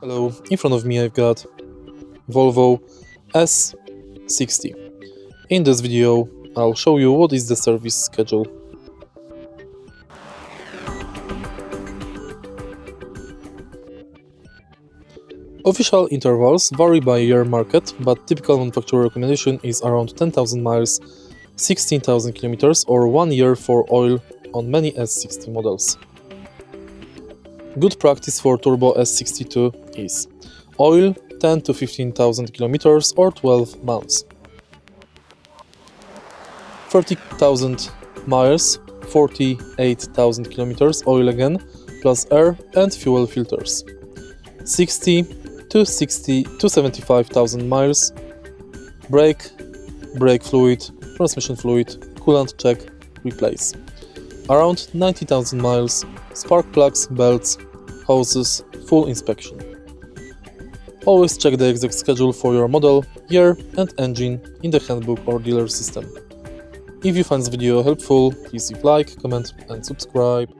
Hello, in front of me I've got Volvo S60. In this video I'll show you what is the service schedule. Official intervals vary by year market, but typical manufacturer recommendation is around 10,000 miles, 16,000 kilometers or 1 year for oil on many S60 models. Good practice for Turbo S60 II is oil 10 to 15,000 kilometers or 12 months. 30,000 miles, 48,000 kilometers oil again, plus air and fuel filters. 60 to 75,000 miles, brake fluid, transmission fluid, coolant check, replace. Around 90,000 miles, spark plugs, belts, hoses, full inspection. Always check the exact schedule for your model, year and engine in the handbook or dealer system. If you find this video helpful, please leave like, comment and subscribe.